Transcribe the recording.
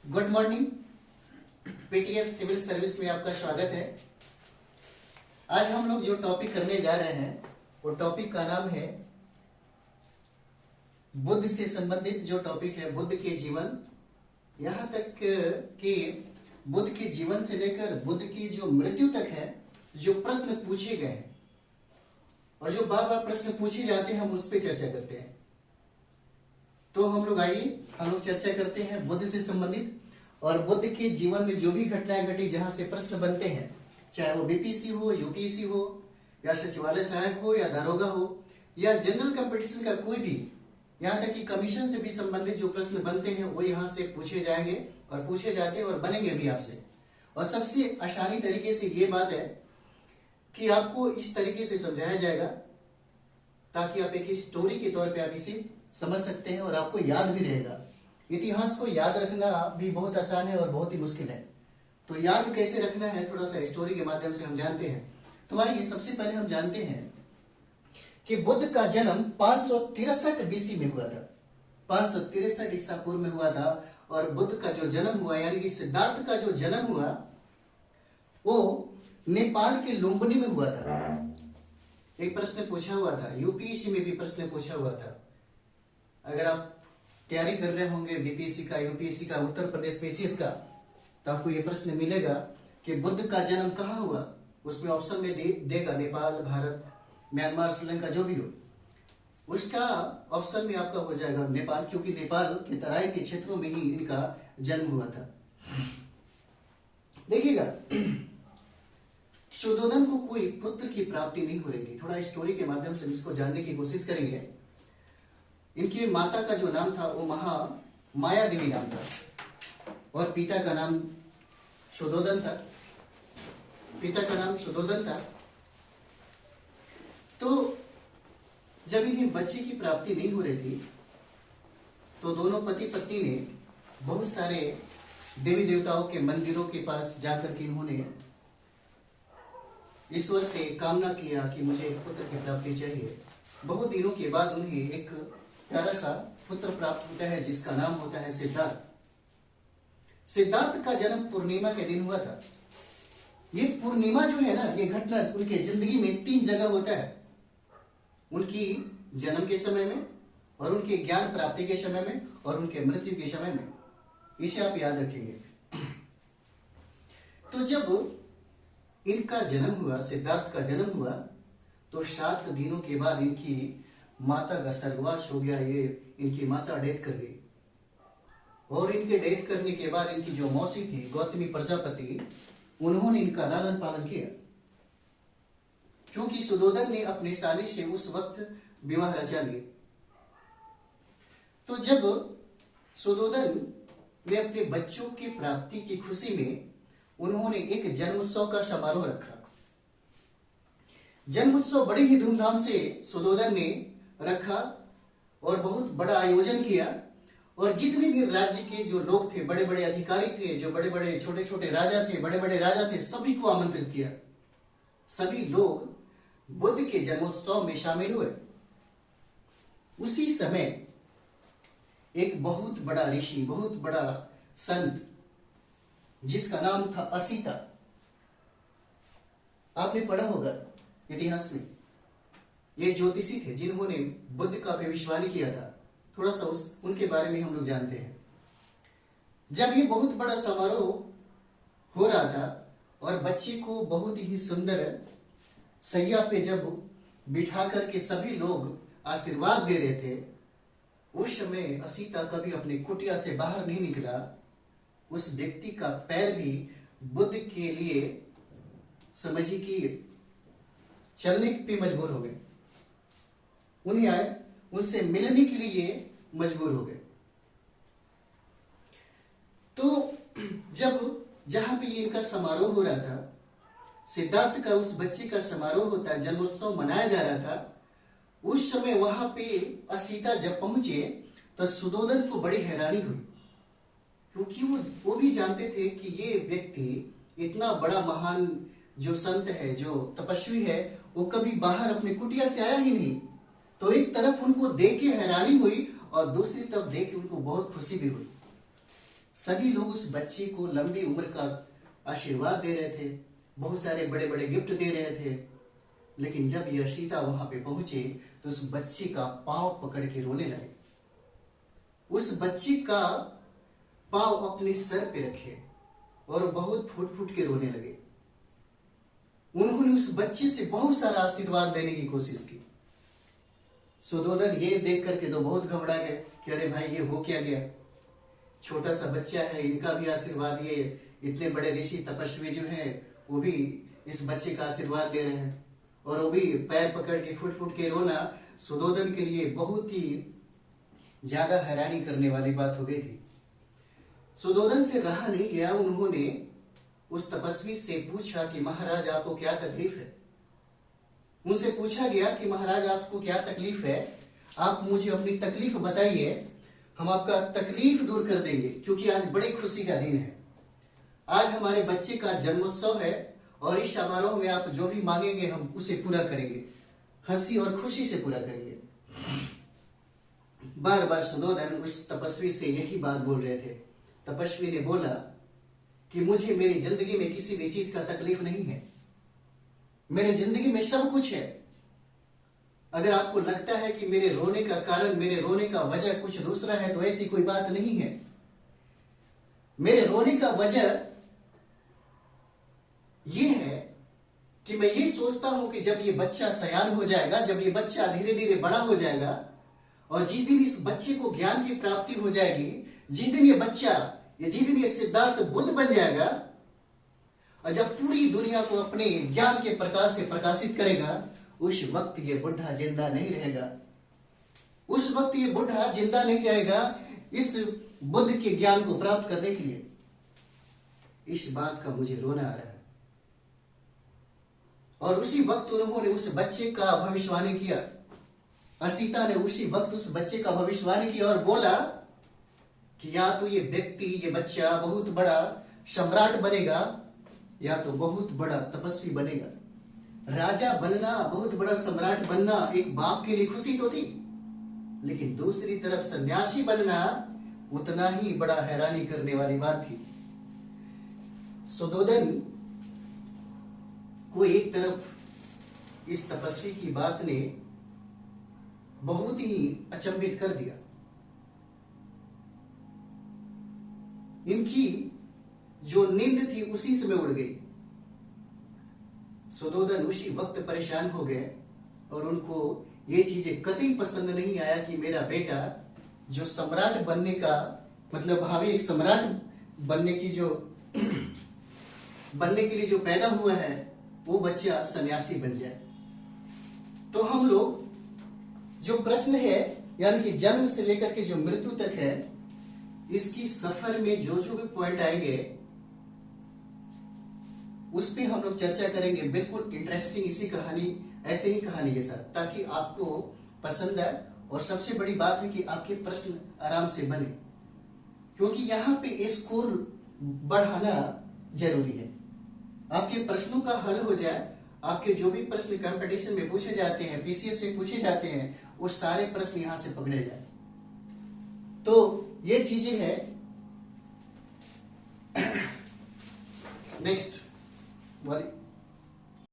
Good morning. PTF civil service में आपका स्वागत है। आज हम लोग जो टॉपिक करने जा रहे हैं वो टॉपिक का नाम है बुद्ध से संबंधित जो टॉपिक है बुद्ध के जीवन, यहाँ तक कि बुद्ध के जीवन से लेकर बुद्ध की जो मृत्यु तक है जो प्रश्न पूछे गए हैं और जो बार बार प्रश्न पूछे जाते हैं हम उस पर चर्चा करते हैं। तो हम लोग चर्चा करते हैं बुद्ध से संबंधित और बुद्ध के जीवन में जो भी घटनाएं घटी जहां से प्रश्न बनते हैं, चाहे वो बीपीएससी हो, यूपीएससी हो या सचिवालय सहायक हो या दारोगा हो या जनरल कंपटीशन का कोई भी, यहाँ तक कि कमीशन से भी संबंधित जो प्रश्न बनते हैं वो यहाँ से पूछे जाएंगे और पूछे जाते हैं और बनेंगे भी आपसे। और सबसे आसानी तरीके से ये बात है कि आपको इस तरीके से समझाया जाएगा ताकि आप एक स्टोरी के तौर पे आप इसे समझ सकते हैं और आपको याद भी रहेगा। इतिहास को याद रखना भी बहुत आसान है और बहुत ही मुश्किल है, तो याद कैसे रखना है थोड़ा सा स्टोरी के माध्यम से हम जानते हैं। तो आइए सबसे पहले हम जानते हैं कि बुद्ध का जन्म 563 बीसी में हुआ था। 563 ईसा पूर्व में हुआ था और बुद्ध का जो जन्म हुआ यानी कि सिद्धार्थ का जो जन्म हुआ वो नेपाल के लुम्बिनी में हुआ था। एक प्रश्न पूछा हुआ था, यूपीएससी में भी प्रश्न पूछा हुआ था। अगर आप तैयारी कर रहे होंगे बीपीएससी का, यूपीएससी का, उत्तर प्रदेश पेशीएस का, तो आपको ये प्रश्न मिलेगा कि बुद्ध का जन्म कहाँ हुआ। उसमें ऑप्शन में देगा नेपाल, भारत, म्यांमार, श्रीलंका जो भी हो, उसका ऑप्शन में आपका हो जाएगा नेपाल, क्योंकि नेपाल के तराई के क्षेत्रों में ही इनका जन्म हुआ था। देखिएगा, शुद्धोधन को कोई पुत्र की प्राप्ति नहीं हो रही थी। थोड़ा स्टोरी के माध्यम से इसको जानने की कोशिश करेंगे। इनकी माता का जो नाम था वो माया देवी नाम था और पिता का नाम शुद्धोधन था। तो जब इन्हें बच्चे की प्राप्ति नहीं हो रही थी तो दोनों पति पत्नी ने बहुत सारे देवी देवताओं के मंदिरों के पास जाकर के इन्होंने ईश्वर से कामना किया कि मुझे एक पुत्र की प्राप्ति चाहिए। बहुत दिनों के बाद उन्हें एक प्यारा सा पुत्र प्राप्त होता है जिसका नाम होता है सिद्धार्थ। सिद्धार्थ का जन्म पूर्णिमा के दिन हुआ था। ये पूर्णिमा जो है ना, ये घटना उनके जिंदगी में 3 जगह होता है, उनकी जन्म के समय में और उनके ज्ञान प्राप्ति के समय में और उनके मृत्यु के समय में। इसे आप याद रखेंगे। तो जब इनका जन्म हुआ, सिद्धार्थ का जन्म हुआ, तो 7 दिनों के बाद इनकी माता का स्वर्गवास हो गया। ये इनकी माता डेथ कर गई और इनके डेथ करने के बाद इनकी जो मौसी थी गौतमी प्रजापति, उन्होंने इनका लालन पालन किया, क्योंकि शुद्धोधन ने अपने साली से उस वक्त विवाह रचा लिए। तो जब शुद्धोधन ने अपने बच्चों की प्राप्ति की खुशी में उन्होंने एक जन्मोत्सव का समारोह रखा। जन्मोत्सव बड़े ही धूमधाम से शुद्धोधन ने रखा और बहुत बड़ा आयोजन किया और जितने भी राज्य के जो लोग थे, बड़े बड़े अधिकारी थे, जो बड़े बड़े छोटे छोटे राजा थे, बड़े बड़े राजा थे, सभी को आमंत्रित किया। सभी लोग बुद्ध के जन्मोत्सव में शामिल हुए। उसी समय एक बहुत बड़ा ऋषि, बहुत बड़ा संत जिसका नाम था असीता, आपने पढ़ा होगा इतिहास में। ये ज्योतिषी थे जिन्होंने बुद्ध का भविष्यवाणी किया था। थोड़ा सा उनके बारे में हम लोग जानते हैं। जब ये बहुत बड़ा समारोह हो रहा था और बच्चे को बहुत ही सुंदर सैया पे जब बिठा करके सभी लोग आशीर्वाद दे रहे थे, उस समय असीता कभी अपने कुटिया से बाहर नहीं निकला। उस व्यक्ति का पैर भी बुद्ध के लिए समझिए कि चलने पे मजबूर हो गए। उनसे मिलने के लिए मजबूर हो गए। तो जब जहां पे ये इनका समारोह हो रहा था, सिद्धार्थ का उस बच्चे का समारोह होता है, जन्मोत्सव मनाया जा रहा था, उस समय वहां पे असीता जब पहुंचे तो शुद्धोधन को बड़ी हैरानी हुई, क्योंकि वो भी जानते थे कि ये व्यक्ति इतना बड़ा महान जो संत है, जो तपस्वी है, वो कभी बाहर अपने कुटिया से आया ही नहीं। तो एक तरफ उनको देख के हैरानी हुई और दूसरी तरफ देख के उनको बहुत खुशी भी हुई। सभी लोग उस बच्चे को लंबी उम्र का आशीर्वाद दे रहे थे, बहुत सारे बड़े बड़े गिफ्ट दे रहे थे। लेकिन जब यशिता वहां पे पहुंचे तो उस बच्चे का पांव पकड़ के रोने लगे। उस बच्चे का पांव अपने सर पे रखे और बहुत फूट फूट के रोने लगे। उन्होंने उस बच्चे से बहुत सारा आशीर्वाद लेने की कोशिश की। सुधोधन ये देख करके तो बहुत घबरा गए कि अरे भाई ये हो क्या गया, छोटा सा बच्चा है, इनका भी आशीर्वाद, ये इतने बड़े ऋषि तपस्वी जो हैं वो भी इस बच्चे का आशीर्वाद ले रहे हैं, और वो भी पैर पकड़ के फुट फुट के रोना सुधोधन के लिए बहुत ही ज्यादा हैरानी करने वाली बात हो गई थी। सुधोधन से रहा नहीं गया, उन्होंने उस तपस्वी से पूछा कि महाराज आपको क्या तकलीफ है। उनसे पूछा गया कि महाराज आपको क्या तकलीफ है, आप मुझे अपनी तकलीफ बताइए, हम आपका तकलीफ दूर कर देंगे, क्योंकि आज बड़ी खुशी का दिन है। आज हमारे बच्चे का जन्मोत्सव है और इस समारोह में आप जो भी मांगेंगे हम उसे पूरा करेंगे, हंसी और खुशी से पूरा करेंगे। बार बार सुधोधन उस तपस्वी से यही बात बोल रहे थे। तपस्वी ने बोला कि मुझे मेरी जिंदगी में किसी भी चीज का तकलीफ नहीं है, मेरे जिंदगी में सब कुछ है। अगर आपको लगता है कि मेरे रोने का कारण, मेरे रोने का वजह कुछ दूसरा है, तो ऐसी कोई बात नहीं है। मेरे रोने का वजह ये है कि मैं ये सोचता हूं कि जब ये बच्चा सयान हो जाएगा, जब ये बच्चा धीरे धीरे बड़ा हो जाएगा, और जिस दिन इस बच्चे को ज्ञान की प्राप्ति हो जाएगी, जिस दिन ये सिद्धार्थ बुद्ध बन जाएगा, और जब पूरी दुनिया को अपने ज्ञान के प्रकाश से प्रकाशित करेगा, उस वक्त ये बुढ़ा जिंदा नहीं रहेगा। उस वक्त ये बुढ़ा जिंदा नहीं रहेगा इस बुद्ध के ज्ञान को प्राप्त करने के लिए। इस बात का मुझे रोना आ रहा है। और उसी वक्त उन्होंने उस बच्चे का भविष्यवाणी किया। असीता ने उसी वक्त उस बच्चे का भविष्यवाणी की और बोला कि या तो ये व्यक्ति, ये बच्चा बहुत बड़ा सम्राट बनेगा, या तो बहुत बड़ा तपस्वी बनेगा। राजा बनना, बहुत बड़ा सम्राट बनना एक बाप के लिए खुशी तो थी, लेकिन दूसरी तरफ सन्यासी बनना उतना ही बड़ा हैरानी करने वाली बात थी। सुधोधन को एक तरफ इस तपस्वी की बात ने बहुत ही अचंभित कर दिया। इनकी जो नींद थी उसी समय उड़ गई। सुधोधन उसी वक्त परेशान हो गए और उनको ये चीजें कतई पसंद नहीं आया कि मेरा बेटा जो सम्राट बनने का मतलब भावी एक सम्राट बनने की जो बनने के लिए जो पैदा हुआ है, वो बच्चा सन्यासी बन जाए। तो हम लोग जो प्रश्न है, यानी कि जन्म से लेकर के जो मृत्यु तक है, इसकी सफर में जो जो भी पॉइंट आएंगे उस पे हम लोग चर्चा करेंगे, बिल्कुल इंटरेस्टिंग इसी कहानी, ऐसे ही कहानी के साथ, ताकि आपको पसंद आए। और सबसे बड़ी बात है कि आपके प्रश्न आराम से बने, क्योंकि यहाँ पे स्कोर बढ़ाना जरूरी है। आपके प्रश्नों का हल हो जाए, आपके जो भी प्रश्न कंपटीशन में पूछे जाते हैं, पीसीएस में पूछे जाते हैं, वो सारे प्रश्न यहां से पकड़े जाए। तो ये चीजें हैं। नेक्स्ट वाली